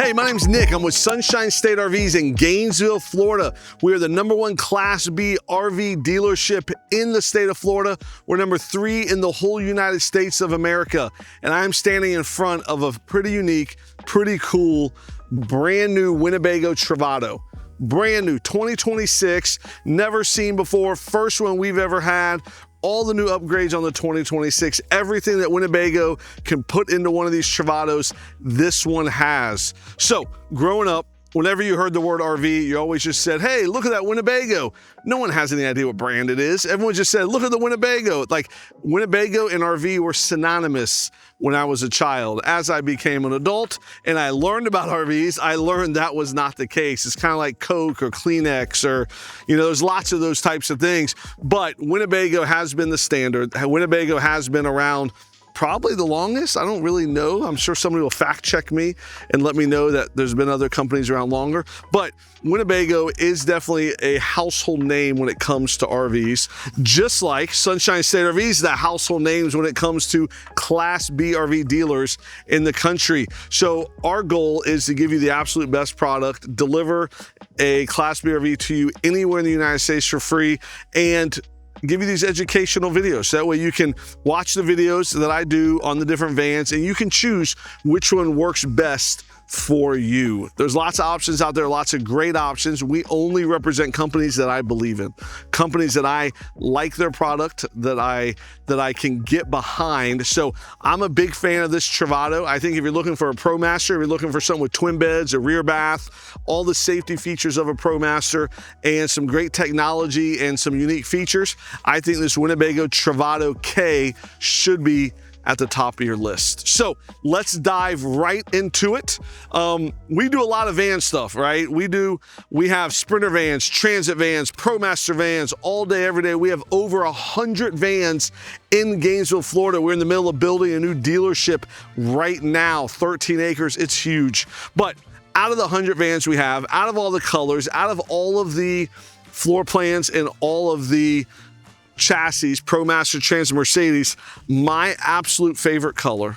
Hey, my name's Nick. I'm with Sunshine State RVs in Gainesville, Florida. We are the #1 Class B RV dealership in the state of Florida. We're #3 in the whole United States of America. And I'm standing in front of a pretty unique, pretty cool, brand new Winnebago Travato. Brand new, 2026, never seen before, first one we've ever had. All the new upgrades on the 2026, everything that Winnebago can put into one of these Travatos, this one has. So, growing up, whenever you heard the word RV, you always just said, hey, look at that Winnebago. No one has any idea what brand it is. Everyone just said, look at the Winnebago. Like, Winnebago and RV were synonymous when I was a child. As I became an adult and I learned about RVs, I learned that was not the case. It's kind of like Coke or Kleenex or, you know, there's lots of those types of things. But Winnebago has been the standard. Winnebago has been around probably the longest. I don't really know. I'm sure somebody will fact check me and let me know that there's been other companies around longer. But Winnebago is definitely a household name when it comes to RVs, just like Sunshine State RVs, the household names when it comes to Class B RV dealers in the country. So our goal is to give you the absolute best product, deliver a Class B RV to you anywhere in the United States for free, and give you these educational videos. That way you can watch the videos that I do on the different vans and you can choose which one works best for you. There's lots of options out there, lots of great options. We only represent companies that I believe in, companies that I like their product, that I can get behind. So I'm a big fan of this Travato. I think if you're looking for a ProMaster, if you're looking for something with twin beds, a rear bath, all the safety features of a ProMaster and some great technology and some unique features, I think this Winnebago Travato K should be at the top of your list. So let's dive right into it. We do a lot of van stuff, right? We have Sprinter vans, transit vans, ProMaster vans, all day, every day. We have over 100 vans in Gainesville, Florida. We're in the middle of building a new dealership right now, 13 acres, it's huge. But out of the 100 vans we have, out of all the colors, out of all of the floor plans and all of the chassis, ProMaster, Trans, Mercedes, my absolute favorite color,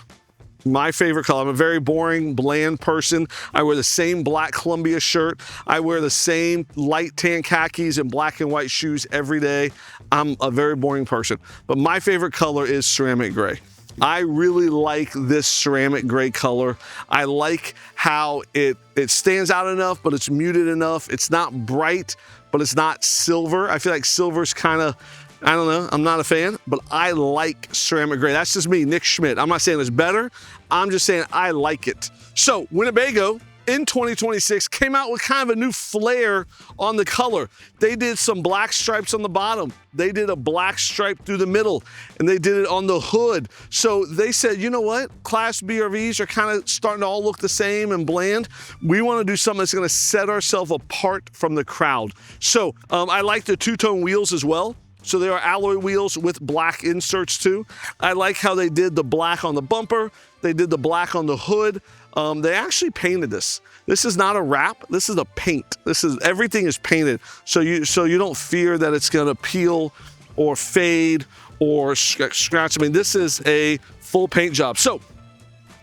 I'm a very boring, bland person. I wear the same black Columbia shirt. I wear the same light tan khakis and black and white shoes every day. I'm a very boring person, but my favorite color is ceramic gray. I really like this ceramic gray color. I like how it stands out enough, but it's muted enough. It's not bright, but it's not silver. I feel like silver's kind of, I don't know, I'm not a fan, but I like ceramic gray. That's just me, Nick Schmidt. I'm not saying it's better. I'm just saying I like it. So Winnebago in 2026 came out with kind of a new flair on the color. They did some black stripes on the bottom. They did a black stripe through the middle, and they did it on the hood. So they said, you know what? Class B RVs are kind of starting to all look the same and bland. We want to do something that's going to set ourselves apart from the crowd. So I like the two-tone wheels as well. So they are alloy wheels with black inserts too. I like how they did the black on the bumper. They did the black on the hood. They actually painted this. This is not a wrap. This is a paint. Everything is painted. So you don't fear that it's gonna peel or fade or scratch. I mean, this is a full paint job. So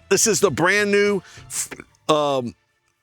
this is the brand new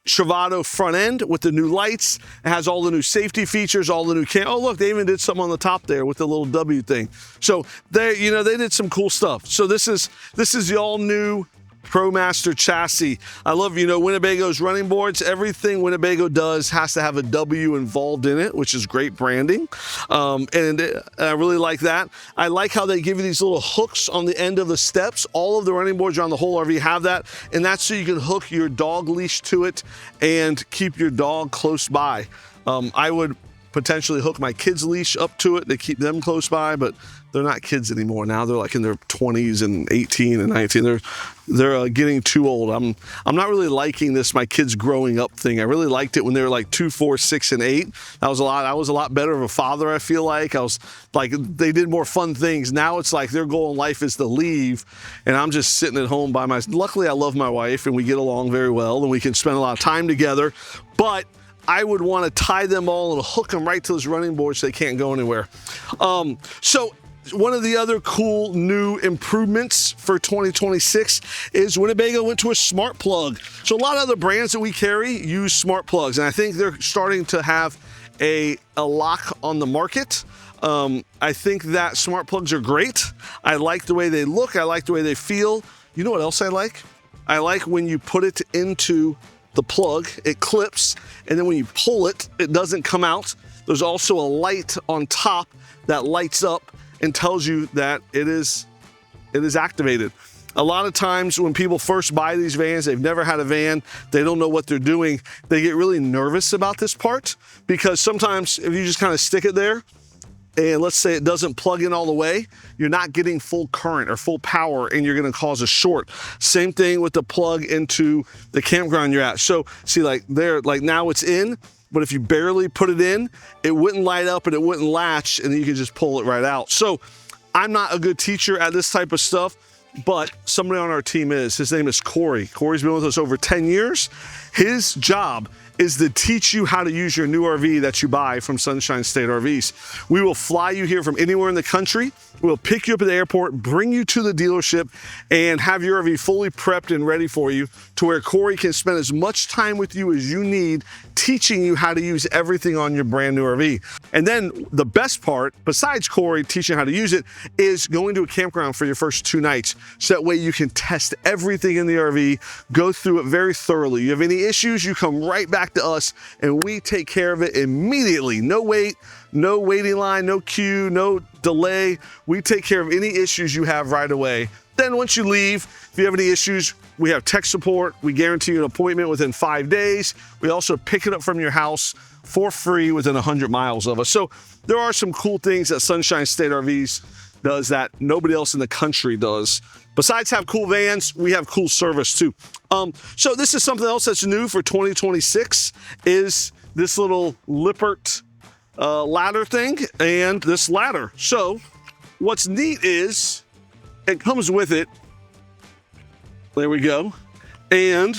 Travato front end with the new lights. It has all the new safety features, all the new oh look, they even did some on the top there with the little W thing. So they did some cool stuff. So this is the all new ProMaster chassis. I love, Winnebago's running boards. Everything Winnebago does has to have a W involved in it, which is great branding. And I really like that. I like how they give you these little hooks on the end of the steps. All of the running boards around the whole RV have that. And that's so you can hook your dog leash to it and keep your dog close by. I would potentially hook my kids' leash up to it to keep them close by, but they're not kids anymore. Now they're like in their 20s and 18 and 19. They're getting too old. I'm not really liking this my kids growing up thing. I really liked it when they were like 2, 4, 6, and 8. I was a lot better of a father, I feel like. I was like, they did more fun things. Now it's like their goal in life is to leave, and I'm just sitting at home by myself. Luckily, I love my wife, and we get along very well, and we can spend a lot of time together, but I would want to tie them all and hook them right to this running board so they can't go anywhere. So One of the other cool new improvements for 2026 is Winnebago went to a smart plug. So a lot of other brands that we carry use smart plugs, and I think they're starting to have a lock on the market. I think that smart plugs are great. I like the way they look. I like the way they feel. You know what else I like? I like when you put it into the plug, it clips, and then when you pull it, it doesn't come out. There's also a light on top that lights up and tells you that it is activated. A lot of times when people first buy these vans, they've never had a van, they don't know what they're doing, they get really nervous about this part, because sometimes if you just kind of stick it there, and let's say it doesn't plug in all the way, you're not getting full current or full power, and you're gonna cause a short. Same thing with the plug into the campground you're at. So see, like there, like now it's in, but if you barely put it in, it wouldn't light up and it wouldn't latch, and then you can just pull it right out. So I'm not a good teacher at this type of stuff, but somebody on our team is. His name is Corey. Corey's been with us over 10 years. His job is to teach you how to use your new RV that you buy from Sunshine State RVs. We will fly you here from anywhere in the country. We'll pick you up at the airport, bring you to the dealership, and have your RV fully prepped and ready for you, to where Corey can spend as much time with you as you need, teaching you how to use everything on your brand new RV. And then the best part, besides Corey teaching how to use it, is going to a campground for your first 2 nights. So that way you can test everything in the RV, go through it very thoroughly. You have any issues, you come right back to us and we take care of it immediately. No wait, no waiting line, no queue, no delay. We take care of any issues you have right away. Then once you leave, if you have any issues, we have tech support. We guarantee you an appointment within 5 days. We also pick it up from your house for free within 100 miles of us. So there are some cool things that Sunshine State RVs does that nobody else in the country does. Besides have cool vans, we have cool service too. So this is something else that's new for 2026, is this little Lippert ladder thing and this ladder. So what's neat is it comes with it. There we go. And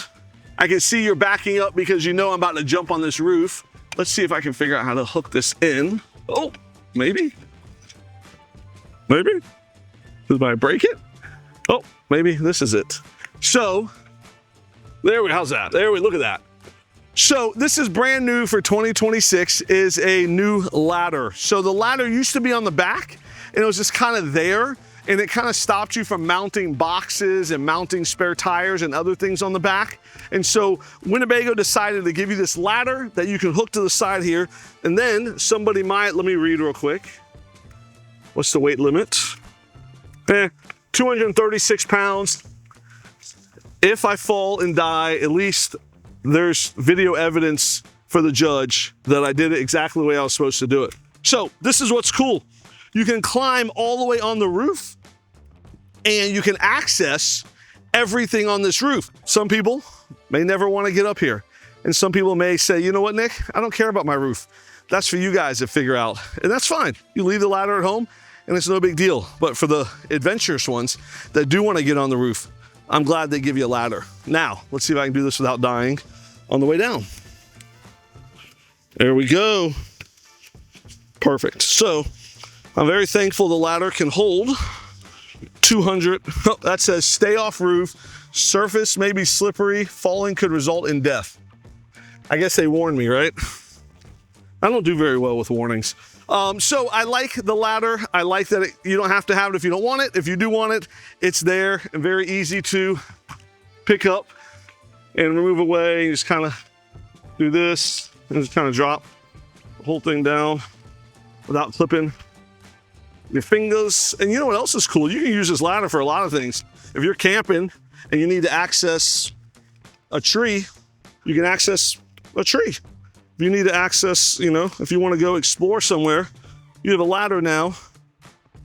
I can see you're backing up because you know I'm about to jump on this roof. Let's see if I can figure out how to hook this in. Oh, maybe. Maybe. Did I break it? Oh, maybe this is it. So there we, how's that? There we, look at that. So this is brand new for 2026, is a new ladder. So the ladder used to be on the back and it was just kind of there, and it kind of stopped you from mounting boxes and mounting spare tires and other things on the back. And so Winnebago decided to give you this ladder that you can hook to the side here. And then somebody might, let me read real quick. What's the weight limit? 236 pounds. If I fall and die, at least there's video evidence for the judge that I did it exactly the way I was supposed to do it. So this is what's cool. You can climb all the way on the roof and you can access everything on this roof. Some people may never want to get up here. And some people may say, you know what, Nick, I don't care about my roof. That's for you guys to figure out. And that's fine. You leave the ladder at home and it's no big deal. But for the adventurous ones that do want to get on the roof, I'm glad they give you a ladder. Now, let's see if I can do this without dying on the way down. There we go. Perfect. So I'm very thankful the ladder can hold 200. Oh, that says stay off roof. Surface may be slippery. Falling could result in death. I guess they warned me, right? I don't do very well with warnings. So I like the ladder. I like that you don't have to have it if you don't want it. If you do want it, it's there and very easy to pick up and remove away. You just kind of do this and just kind of drop the whole thing down without clipping your fingers. And you know what else is cool? You can use this ladder for a lot of things. If you're camping and you need to access a tree, you can access a tree. If you need to access, you know, if you want to go explore somewhere, you have a ladder now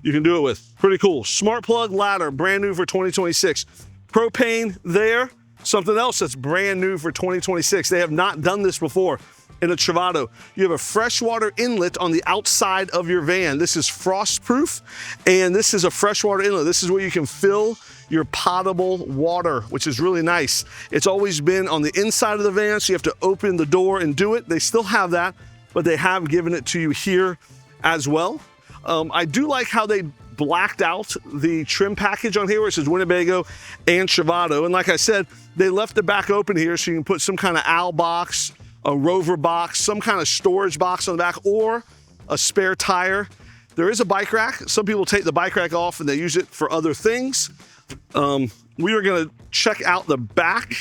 you can do it with. Pretty cool. Smart plug ladder, brand new for 2026. Propane there, something else that's brand new for 2026. They have not done this before. In a Travato, you have a freshwater inlet on the outside of your van. This is frost proof, and this is a freshwater inlet. This is where you can fill your potable water, which is really nice. It's always been on the inside of the van, so you have to open the door and do it. They still have that, but they have given it to you here as well. I do like how they blacked out the trim package on here, which is Winnebago and Travato. And like I said, they left the back open here so you can put some kind of owl box, a rover box, some kind of storage box on the back, or a spare tire. There is a bike rack. Some people take the bike rack off and they use it for other things. We are gonna check out the back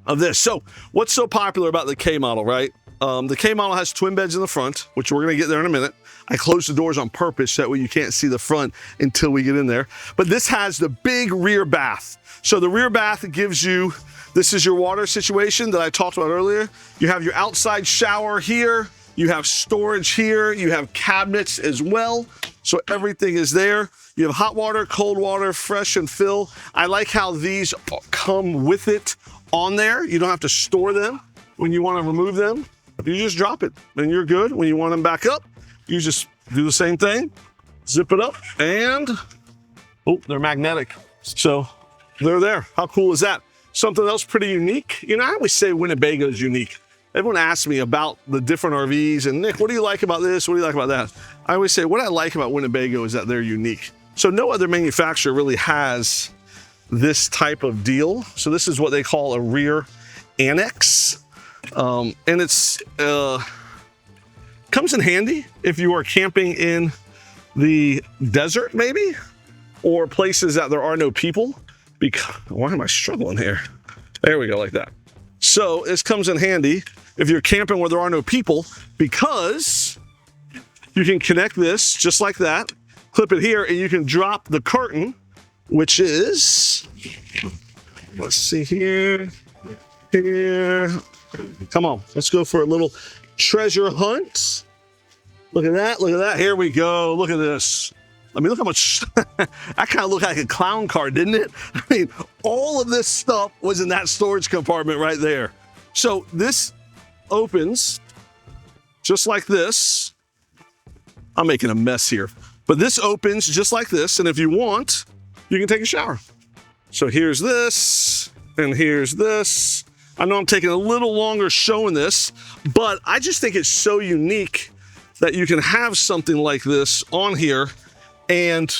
of this. So what's so popular about the K model, right? The K model has twin beds in the front, which we're gonna get there in a minute. I closed the doors on purpose so that way you can't see the front until we get in there. But this has the big rear bath. So the rear bath gives you, this is your water situation that I talked about earlier. You have your outside shower here, you have storage here, you have cabinets as well. So everything is there. You have hot water, cold water, fresh and fill. I like how these come with it on there. You don't have to store them. When you want to remove them, you just drop it and you're good. When you want them back up, you just do the same thing, zip it up, and oh, they're magnetic. So they're there. How cool is that? Something else pretty unique. You know, I always say Winnebago is unique. Everyone asks me about the different RVs and Nick, what do you like about this? What do you like about that? I always say what I like about Winnebago is that they're unique. So no other manufacturer really has this type of deal. So this is what they call a rear annex. And it's comes in handy if you are camping in the desert maybe, or places that there are no people. Because, why am I struggling here? There we go, like that. So this comes in handy if you're camping where there are no people, because you can connect this just like that, clip it here, and you can drop the curtain, which is, let's see here, come on, let's go for a little treasure hunt. Look at that, look at that, here we go, look at this. I mean, look how much, that kind of looked like a clown car, didn't it? I mean, all of this stuff was in that storage compartment right there. So this opens just like this. I'm making a mess here, but this opens just like this. And if you want, you can take a shower. So here's this, and here's this. I know I'm taking a little longer showing this, but I just think it's so unique that you can have something like this on here and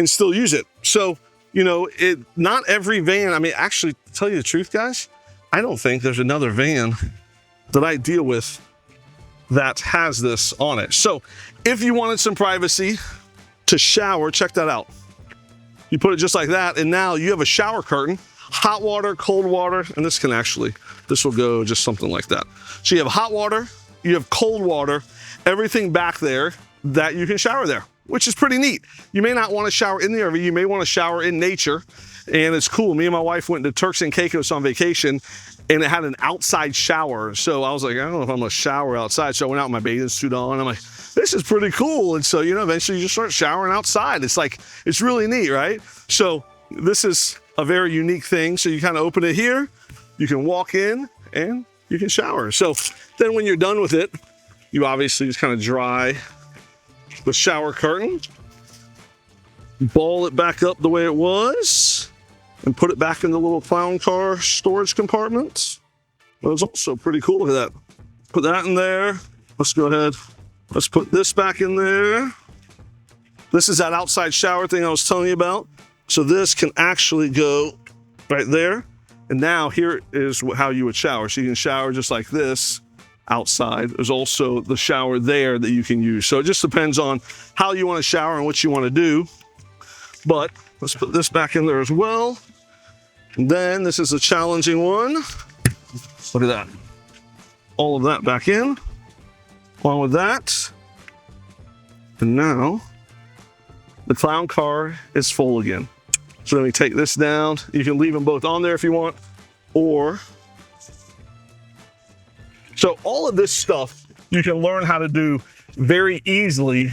still use it. So, you know, not every van, I mean, actually, to tell you the truth, guys, I don't think there's another van that I deal with that has this on it. So if you wanted some privacy to shower, check that out. You put it just like that, and now you have a shower curtain, hot water, cold water, and this will go just something like that. So you have hot water, you have cold water, everything back there that you can shower there, which is pretty neat. You may not want to shower in the RV, you may want to shower in nature, and it's cool. Me and my wife went to Turks and Caicos on vacation, and it had an outside shower. So I was like, I don't know if I'm gonna shower outside. So I went out with my bathing suit on. I'm like, this is pretty cool. And so, you know, eventually you just start showering outside. It's like, it's really neat, right? So this is a very unique thing. So you kind of open it here, you can walk in and you can shower. So then when you're done with it, you obviously just kind of dry the shower curtain, ball it back up the way it was, and put it back in the little clown car storage compartment. That was also pretty cool. Look at that. Put that in there. Let's go ahead. Let's put this back in there. This is that outside shower thing I was telling you about. So this can actually go right there. And now here is how you would shower. So you can shower just like this outside. There's also the shower there that you can use. So it just depends on how you want to shower and what you want to do. But let's put this back in there as well. And then this is a challenging one. Look at that. All of that back in, along with that. And now the clown car is full again. So let me take this down. You can leave them both on there if you want, or so all of this stuff you can learn how to do very easily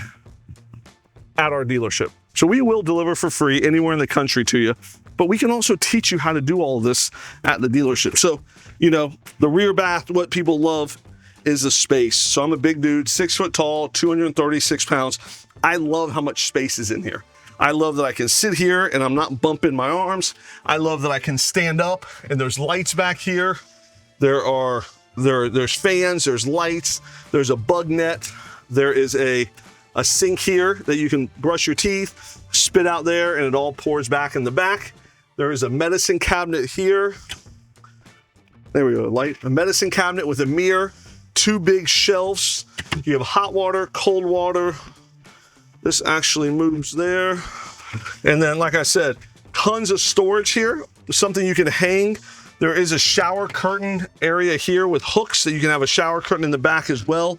at our dealership. So we will deliver for free anywhere in the country to you, but we can also teach you how to do all of this at the dealership. So, you know, the rear bath, what people love is the space. So I'm a big dude, 6 foot tall, 236 pounds. I love how much space is in here. I love that I can sit here and I'm not bumping my arms. I love that I can stand up and there's lights back here. There's fans, there's lights, there's a bug net, there is a a sink here that you can brush your teeth, spit out there, and it all pours back in the back. There is a medicine cabinet here. There we go, a medicine cabinet with a mirror, 2 big shelves. You have hot water, cold water. This actually moves there. And then, like I said, tons of storage here, something you can hang. There is a shower curtain area here with hooks that you can have a shower curtain in the back as well.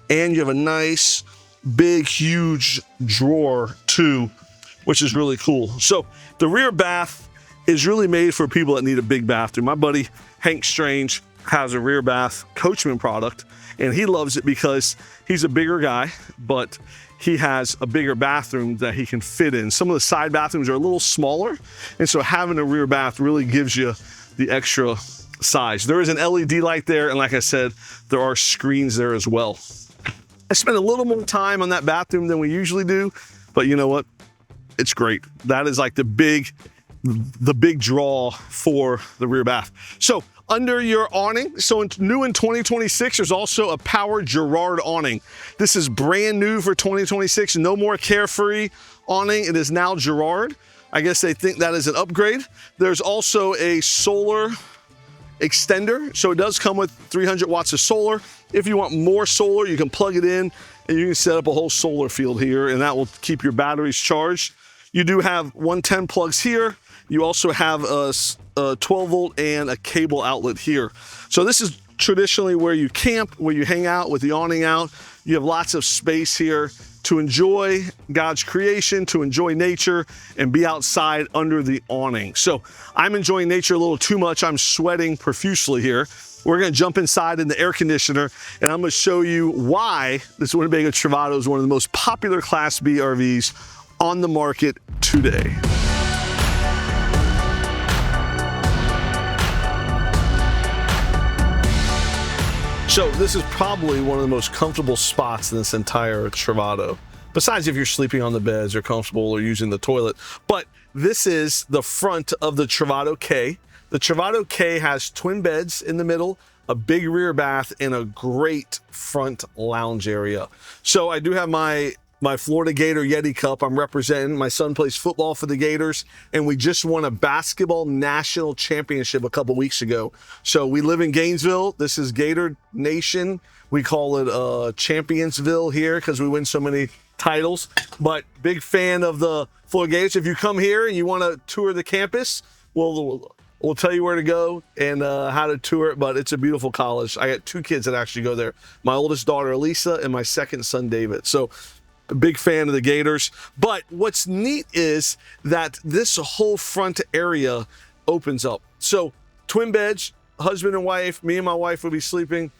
And you have a nice, big, huge drawer too, which is really cool. So the rear bath is really made for people that need a big bathroom. My buddy, Hank Strange, has a rear bath Coachman product, and he loves it because he's a bigger guy, but he has a bigger bathroom that he can fit in. Some of the side bathrooms are a little smaller, and so having a rear bath really gives you the extra size. There is an LED light there, and like I said, there are screens there as well. I spent a little more time on that bathroom than we usually do, but you know what? It's great. That is like the big draw for the rear bath. So under your awning, so new in 2026, there's also a power Girard awning. This is brand new for 2026. No more Carefree awning. It is now Girard. I guess they think that is an upgrade. There's also a solar extender. So it does come with 300 watts of solar. If you want more solar, you can plug it in and you can set up a whole solar field here, and that will keep your batteries charged. You do have 110 plugs here. You also have a 12 volt and a cable outlet here. So this is traditionally where you camp, where you hang out with the awning out. You have lots of space here to enjoy God's creation, to enjoy nature, and be outside under the awning. So I'm enjoying nature a little too much. I'm sweating profusely here. We're gonna jump inside in the air conditioner, and I'm gonna show you why this Winnebago Travato is one of the most popular Class B RVs on the market today. So this is probably one of the most comfortable spots in this entire Travato. Besides if you're sleeping on the beds or comfortable or using the toilet. But this is the front of the Travato K. The Travato K has twin beds in the middle, a big rear bath, and a great front lounge area. So I do have my Florida Gator Yeti Cup. I'm representing. My son plays football for the Gators, and we just won a basketball national championship a couple weeks ago. So we live in Gainesville. This is Gator Nation. We call it Championsville here because we win so many titles. But big fan of the Florida Gators. If you come here and you want to tour the campus, we'll tell you where to go and how to tour it, but it's a beautiful college. I got 2 kids that actually go there. My oldest daughter, Elisa, and my second son, David. So a big fan of the Gators. But what's neat is that this whole front area opens up. So twin beds, husband and wife, me and my wife would be sleeping.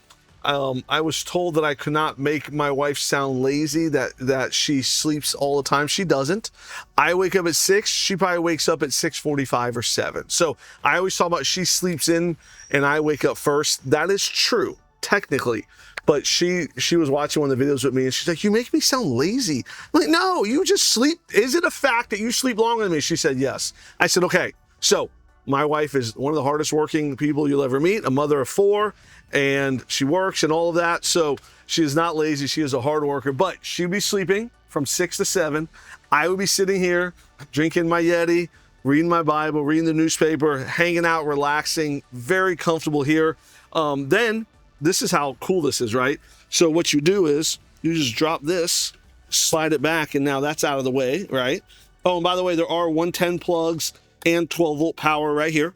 I was told that I could not make my wife sound lazy, that she sleeps all the time. She doesn't. I wake up at 6. She probably wakes up at 6:45 or 7. So I always talk about she sleeps in and I wake up first. That is true, technically. But she was watching one of the videos with me, and she's like, "You make me sound lazy." I'm like, "No, you just sleep. Is it a fact that you sleep longer than me?" She said, "Yes." I said, "Okay." So my wife is one of the hardest working people you'll ever meet, a mother of 4, and she works and all of that. So she is not lazy. She is a hard worker, but she'd be sleeping from 6 to 7. I would be sitting here drinking my Yeti, reading my Bible, reading the newspaper, hanging out, relaxing, very comfortable here. Then this is how cool this is, right? So what you do is you just drop this, slide it back, and now that's out of the way, right? Oh, and by the way, there are 110 plugs and 12 volt power right here.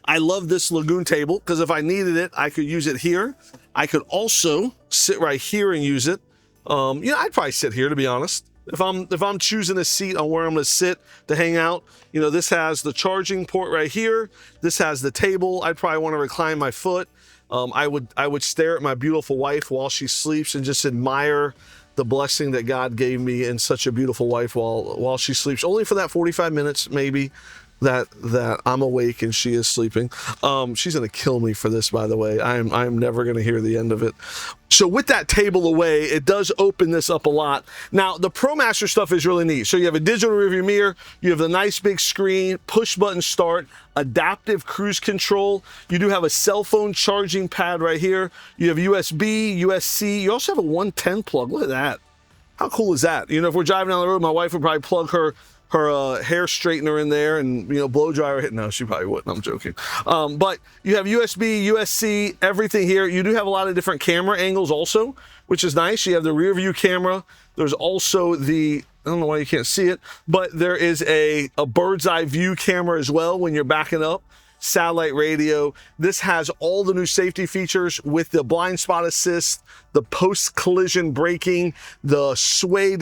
I love this Lagoon table because if I needed it, I could use it here. I could also sit right here and use it. I'd probably sit here, to be honest. If I'm choosing a seat on where I'm gonna sit to hang out, this has the charging port right here. This has the table. I'd probably want to recline my foot. I would stare at my beautiful wife while she sleeps and just admire the blessing that God gave me in such a beautiful wife while she sleeps, only for that 45 minutes maybe that I'm awake and she is sleeping. She's gonna kill me for this, by the way. I'm never gonna hear the end of it. So with that table away, it does open this up a lot. Now, the ProMaster stuff is really neat. So you have a digital rearview mirror, you have the nice big screen, push button start, adaptive cruise control. You do have a cell phone charging pad right here. You have USB, USB-C. You also have a 110 plug. Look at that. How cool is that? You know, if we're driving down the road, my wife would probably plug her hair straightener in there and, you know, blow dryer hit. No, she probably wouldn't. I'm joking. But you have USB, USB, everything here. You do have a lot of different camera angles also, which is nice. You have the rear view camera. There's also the, I don't know why you can't see it, but there is a bird's eye view camera as well when you're backing up. Satellite radio. This has all the new safety features with the blind spot assist, the post collision braking, the sway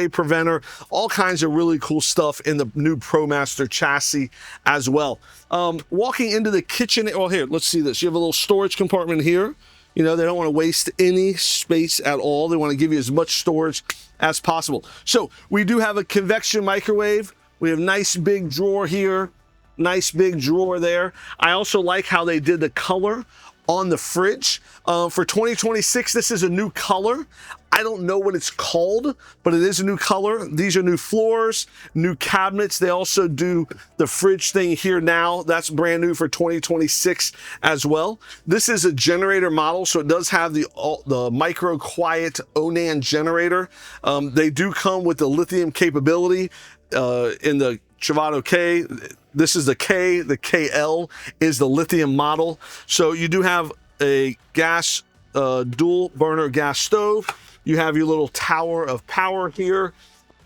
preventer, all kinds of really cool stuff in the new ProMaster chassis as well. Walking into the kitchen, well, here, let's see this. You have a little storage compartment here. You know, they don't want to waste any space at all. They want to give you as much storage as possible. So we do have a convection microwave. We have a nice big drawer here. Nice big drawer there. I also like how they did the color on the fridge. For 2026, this is a new color. I don't know what it's called, but it is a new color. These are new floors, new cabinets. They also do the fridge thing here now. That's brand new for 2026 as well. This is a generator model, so it does have the micro quiet Awning generator. They do come with the lithium capability in the Travato K. This is the K. The KL is the lithium model. So you do have a gas, dual burner gas stove. You have your little tower of power here.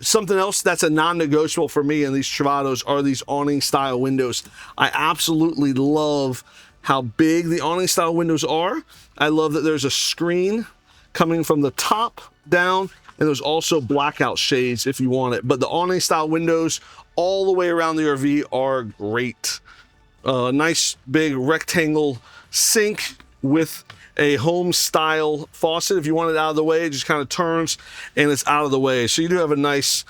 Something else that's a non-negotiable for me in these Travatos are these awning style windows. I absolutely love how big the awning style windows are. I love that there's a screen coming from the top down, and there's also blackout shades if you want it. But the awning style windows all the way around the RV are great. Nice big rectangle sink with a home style faucet. If you want it out of the way, it just kind of turns and it's out of the way. So you do have a nice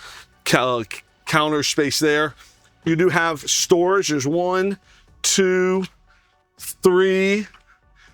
counter space there. You do have storage. There's 1, 2, 3,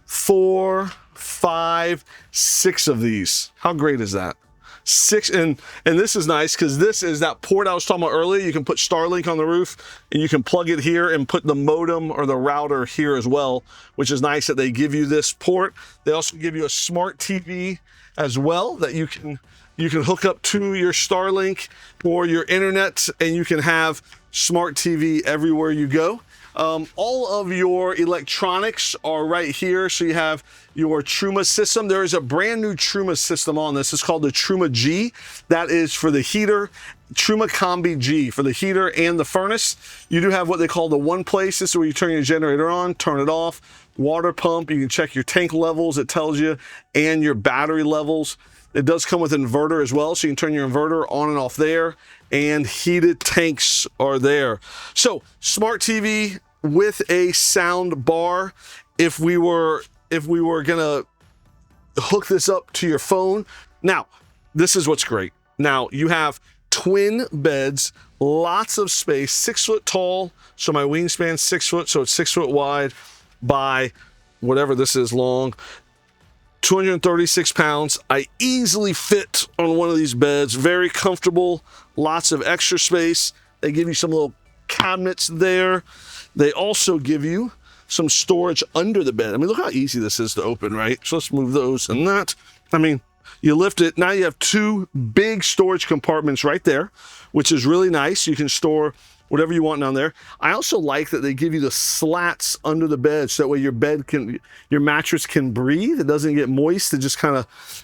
4, 5, 6 of these. How great is that? 6, and this is nice because this is that port I was talking about earlier. You can put Starlink on the roof and you can plug it here and put the modem or the router here as well, which is nice that they give you this port. They also give you a smart TV as well that you can hook up to your Starlink or your internet, and you can have smart TV everywhere you go. All of your electronics are right here. So you have your Truma system. There is a brand new Truma system on this. It's called the Truma G. That is for the heater. Truma Combi G for the heater and the furnace. You do have what they call the one place. This is where you turn your generator on, turn it off. Water pump. You can check your tank levels. It tells you, and your battery levels. It does come with inverter as well, so you can turn your inverter on and off there, and heated tanks are there. So smart TV with a sound bar. If we were gonna hook this up to your phone. Now, this is what's great. Now you have twin beds, lots of space, 6 foot tall. So my wingspan's 6 foot, so it's 6 foot wide by whatever this is long. 236 pounds. I easily fit on one of these beds. Very comfortable, lots of extra space. They give you some little cabinets there. They also give you some storage under the bed. I mean, look how easy this is to open, right? So let's move those and that. I mean, you lift it. Now you have 2 big storage compartments right there, which is really nice. You can store whatever you want down there. I also like that they give you the slats under the bed, so that way your mattress can breathe. It doesn't get moist. It just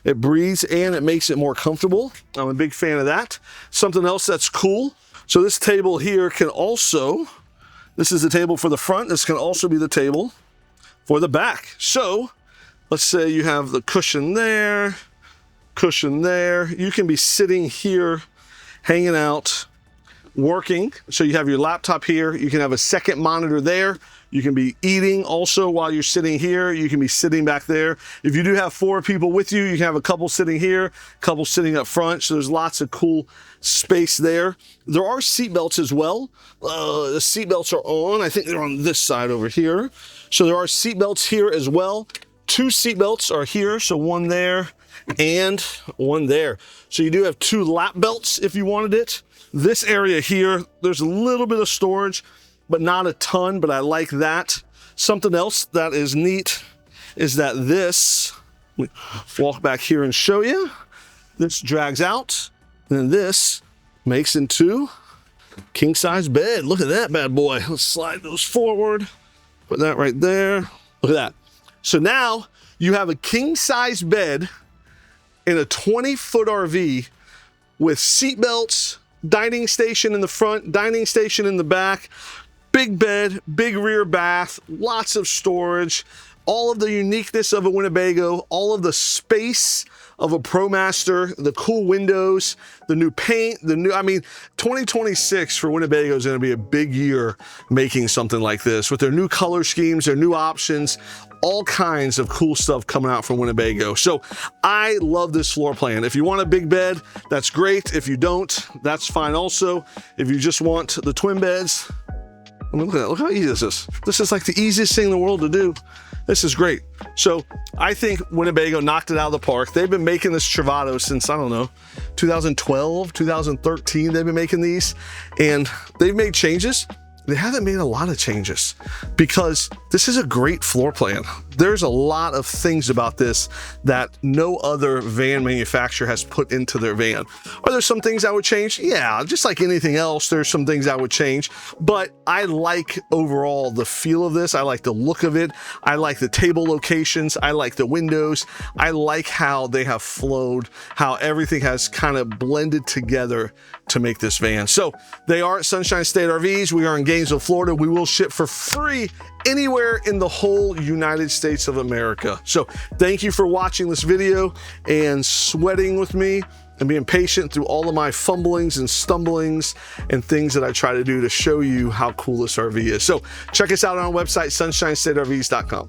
it breathes and it makes it more comfortable. I'm a big fan of that. Something else that's cool. So this table here can also, this is the table for the front. This can also be the table for the back. So let's say you have the cushion there, cushion there. You can be sitting here, hanging out, working. So you have your laptop here. You can have a second monitor there. You can be eating also while you're sitting here. You can be sitting back there. If you do have 4 people with you, you can have a couple sitting here, a couple sitting up front. So there's lots of cool space there. There are seat belts as well. The seat belts are on. I think they're on this side over here. So there are seat belts here as well. 2 seat belts are here. So one there and one there. So you do have 2 lap belts if you wanted it. This area here, there's a little bit of storage, but not a ton, but I like that. Something else that is neat is that this, walk back here and show you. This drags out, and then this makes into king size bed. Look at that bad boy. Let's slide those forward. Put that right there. Look at that. So now you have a king size bed in a 20-foot RV with seat belts, dining station in the front, dining station in the back, big bed, big rear bath, lots of storage, all of the uniqueness of a Winnebago, all of the space of a ProMaster, the cool windows, the new paint, I mean, 2026 for Winnebago is going to be a big year making something like this with their new color schemes, their new options, all kinds of cool stuff coming out from Winnebago. So I love this floor plan. If you want a big bed, that's great. If you don't, that's fine also. If you just want the twin beds, I mean, look at that. Look how easy this is. This is like the easiest thing in the world to do. This is great. So I think Winnebago knocked it out of the park. They've been making this Travato since, I don't know, 2012, 2013, they've been making these, and they've made changes. They haven't made a lot of changes because this is a great floor plan. There's a lot of things about this that no other van manufacturer has put into their van. Are there some things I would change? Yeah, just like anything else, there's some things I would change, but I like overall the feel of this. I like the look of it. I like the table locations. I like the windows. I like how they have flowed, how everything has kind of blended together to make this van. So they are at Sunshine State RVs. We are in Gainesville, Florida. We will ship for free anywhere in the whole United States of America. So thank you for watching this video and sweating with me and being patient through all of my fumblings and stumblings and things that I try to do to show you how cool this RV is. So check us out on our website, sunshinestatervs.com.